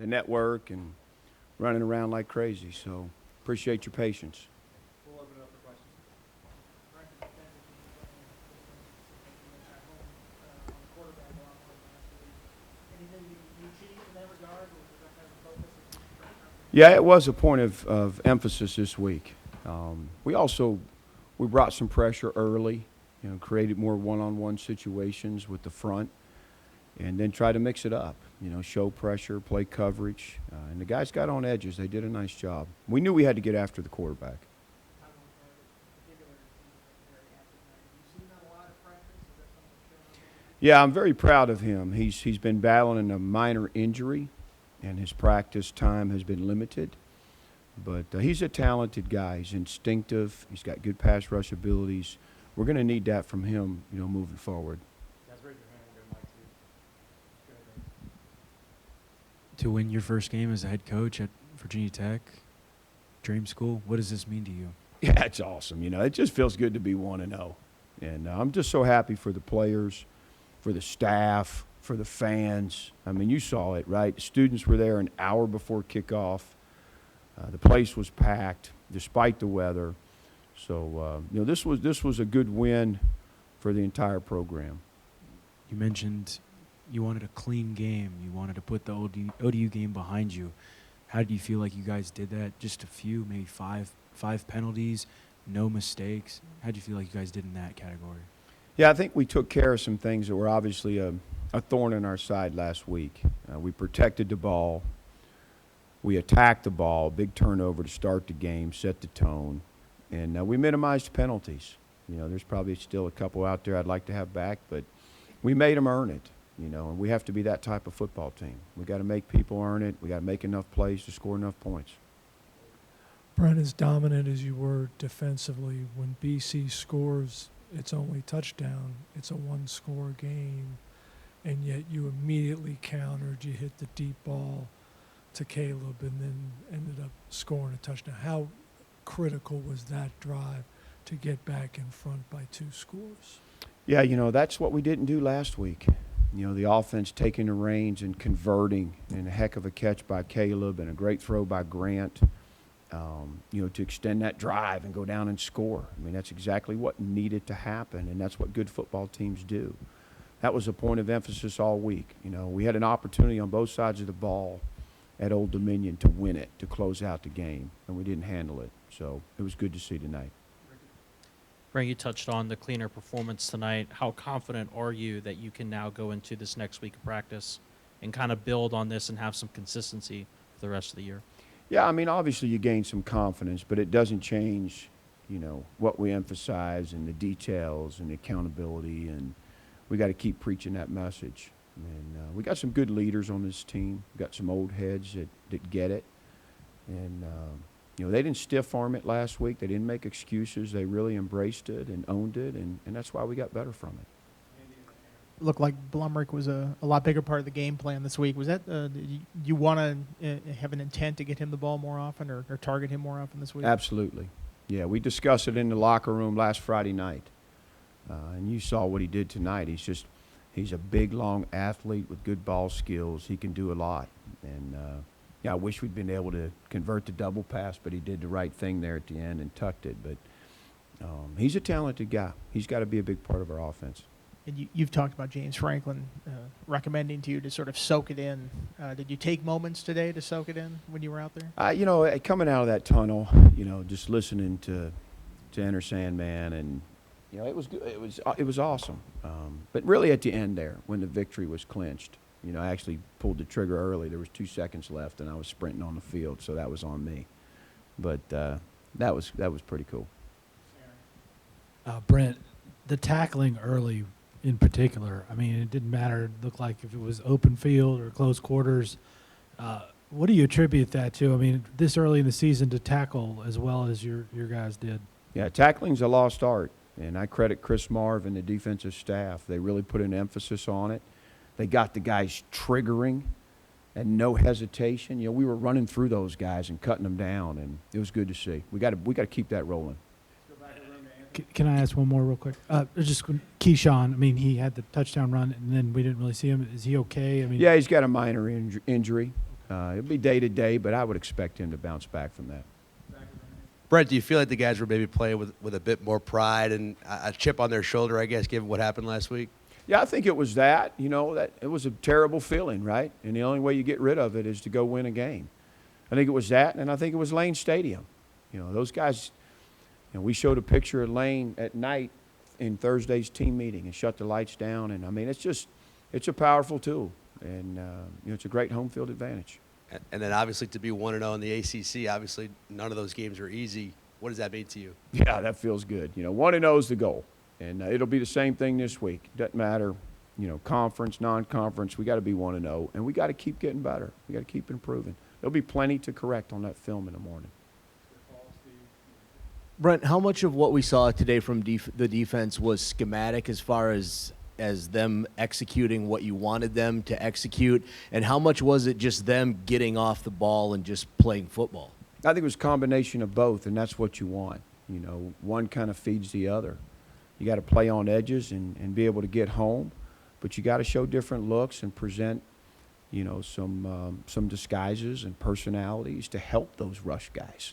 the network and running around like crazy. So appreciate your patience. We'll open it up for questions. Quarterback a lot more than last week. Anything you changed in that regard, or was that kind of the focus of the training? Yeah, it was a point of emphasis this week. We brought some pressure early, created more one-on-one situations with the front, and then tried to mix it up, show pressure, play coverage. And the guys got on edges. They did a nice job. We knew we had to get after the quarterback. Yeah, I'm very proud of him. He's been battling a minor injury, and his practice time has been limited. But he's a talented guy. He's instinctive. He's got good pass rush abilities. We're going to need that from him, moving forward. Guys, raise your hand. We'll get a mic to you. To win your first game as a head coach at Virginia Tech, Dream School, what does this mean to you? Yeah, it's awesome. It just feels good to be 1-0. And I'm just so happy for the players, for the staff, for the fans. I mean, you saw it, right? The students were there an hour before kickoff. The place was packed despite the weather. So, this was a good win for the entire program. You mentioned you wanted a clean game. You wanted to put the ODU game behind you. How do you feel like you guys did that? Just a few, maybe five penalties, no mistakes. How do you feel like you guys did in that category? Yeah, I think we took care of some things that were obviously a thorn in our side last week. We protected the ball. We attacked the ball, big turnover to start the game, set the tone, and we minimized penalties. There's probably still a couple out there I'd like to have back, but we made them earn it, and we have to be that type of football team. We got to make people earn it. We got to make enough plays to score enough points. Brent, as dominant as you were defensively, when BC scores its only touchdown, it's a one-score game, and yet you immediately countered. You hit the deep ball to Caleb and then ended up scoring a touchdown. How critical was that drive to get back in front by 2 scores? Yeah, that's what we didn't do last week. The offense taking the reins and converting, and a heck of a catch by Caleb and a great throw by Grant, to extend that drive and go down and score. I mean, that's exactly what needed to happen, and that's what good football teams do. That was a point of emphasis all week. We had an opportunity on both sides of the ball at Old Dominion to win it, to close out the game, and we didn't handle it. So it was good to see tonight. Brent, you touched on the cleaner performance tonight. How confident are you that you can now go into this next week of practice and kind of build on this and have some consistency for the rest of the year? Yeah, I mean, obviously you gain some confidence, but it doesn't change, what we emphasize and the details and the accountability, and we got to keep preaching that message. And we got some good leaders on this team. We got some old heads that get it. And, they didn't stiff-arm it last week. They didn't make excuses. They really embraced it and owned it, and that's why we got better from it. Looked like Blumrick was a lot bigger part of the game plan this week. Was that you want to have an intent to get him the ball more often or target him more often this week? Absolutely. Yeah, we discussed it in the locker room last Friday night. And you saw what he did tonight. He's a big, long athlete with good ball skills. He can do a lot. And, I wish we'd been able to convert the double pass, but he did the right thing there at the end and tucked it. But he's a talented guy. He's got to be a big part of our offense. And you've talked about James Franklin recommending to you to sort of soak it in. Did you take moments today to soak it in when you were out there? Coming out of that tunnel, just listening to Enter Sandman, and it was good. It was awesome. But really at the end there, when the victory was clinched, I actually pulled the trigger early. There was 2 seconds left, and I was sprinting on the field, so that was on me. But that was pretty cool. Brent, the tackling early in particular, I mean, it didn't matter. It looked like if it was open field or close quarters. What do you attribute that to? I mean, this early in the season to tackle as well as your guys did. Yeah, tackling's a lost art, and I credit Chris Marv and the defensive staff. They really put an emphasis on it. They got the guys triggering and no hesitation. We were running through those guys and cutting them down, and it was good to see. We got to keep that rolling. Can I ask one more real quick? Just Keyshawn. I mean, he had the touchdown run, and then we didn't really see him. Is he okay? I mean, yeah, he's got a minor injury. It'll be day to day, but I would expect him to bounce back from that. Brent, do you feel like the guys were maybe playing with a bit more pride and a chip on their shoulder, I guess, given what happened last week? Yeah, I think it was that. That it was a terrible feeling, right? And the only way you get rid of it is to go win a game. I think it was that, and I think it was Lane Stadium. Those guys. We showed a picture of Lane at night in Thursday's team meeting and shut the lights down. And I mean, it's a powerful tool, and it's a great home field advantage. And then obviously to be 1-0 in the ACC, obviously none of those games are easy. What does that mean to you? Yeah, that feels good. 1-0 is the goal, and it'll be the same thing this week. Doesn't matter, conference, non-conference. We got to be 1-0, and we got to keep getting better. We got to keep improving. There'll be plenty to correct on that film in the morning. Brent, how much of what we saw today from the defense was schematic as far as them executing what you wanted them to execute, and how much was it just them getting off the ball and just playing football? I think it was a combination of both, and that's what you want. One kind of feeds the other. You got to play on edges and be able to get home, but you got to show different looks and present, some disguises and personalities to help those rush guys.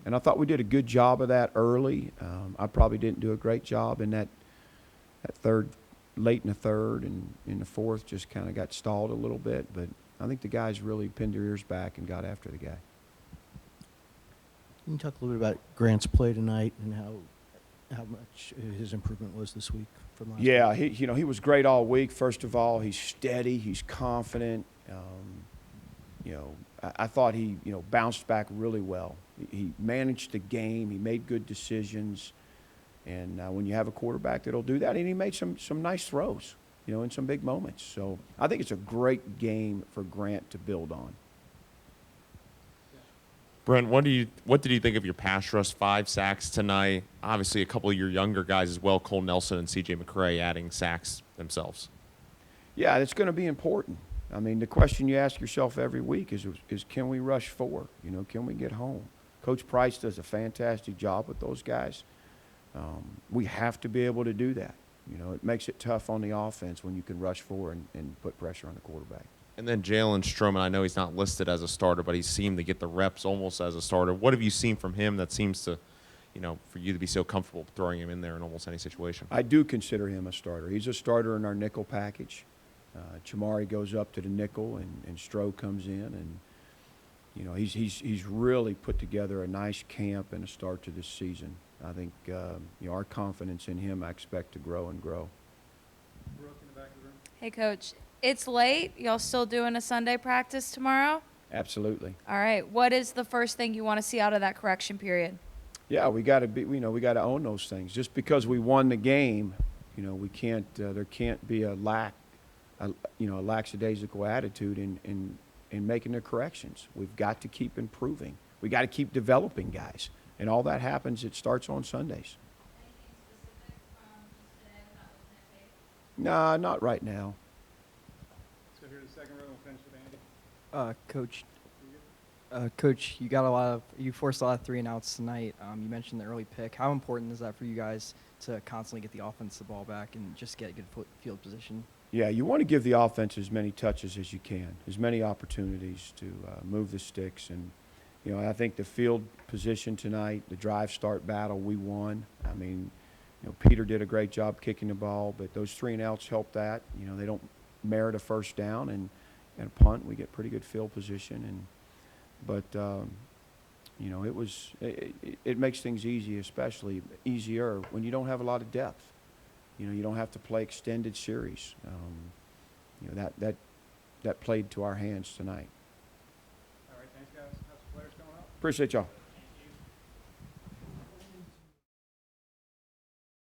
And I thought we did a good job of that early. I probably didn't do a great job in that third, late in the third, and in the fourth just kind of got stalled a little bit. But I think the guys really pinned their ears back and got after the guy. Can you talk a little bit about Grant's play tonight and how much his improvement was this week from last week? Yeah, he was great all week. First of all, he's steady, he's confident. I thought he bounced back really well. He managed the game. He made good decisions. And when you have a quarterback that'll do that, and he made some nice throws, in some big moments. So I think it's a great game for Grant to build on. Brent, what did you think of your pass rush? 5 sacks tonight. Obviously, a couple of your younger guys as well, Cole Nelson and C.J. McCray, adding sacks themselves. Yeah, it's going to be important. I mean, the question you ask yourself every week is can we rush 4? Can we get home? Coach Price does a fantastic job with those guys. We have to be able to do that. It makes it tough on the offense when you can rush 4 and put pressure on the quarterback. And then Jalen Stroman, I know he's not listed as a starter, but he seemed to get the reps almost as a starter. What have you seen from him that seems to, for you to be so comfortable throwing him in there in almost any situation? I do consider him a starter. He's a starter in our nickel package. Chamari goes up to the nickel, and Stroh comes in, and he's really put together a nice camp and a start to this season. I think our confidence in him, I expect to grow and grow. Brooke in the back of the room. Hey, Coach. It's late. Y'all still doing a Sunday practice tomorrow? Absolutely. All right. What is the first thing you want to see out of that correction period? Yeah, we got to be. We got to own those things. Just because we won the game, we can't. There can't be a lackadaisical attitude in making the corrections. We've got to keep improving. We got to keep developing guys, and all that happens. It starts on Sundays. Anything specific from just today without looking at tape? Nah, not right now. Let's go here to the second row and finish with Andy. Coach, you forced a lot of 3 and outs tonight. You mentioned the early pick. How important is that for you guys to constantly get the offense the ball back and just get good field position? Yeah, you want to give the offense as many touches as you can, as many opportunities to move the sticks. And, I think the field position tonight, the drive start battle, we won. I mean, Peter did a great job kicking the ball, but those 3 and outs helped that. They don't merit a first down, and a punt, we get pretty good field position. But it makes things especially easier when you don't have a lot of depth. You don't have to play extended series. That played to our hands tonight. All right, thanks, guys. Have some players coming up. Appreciate y'all.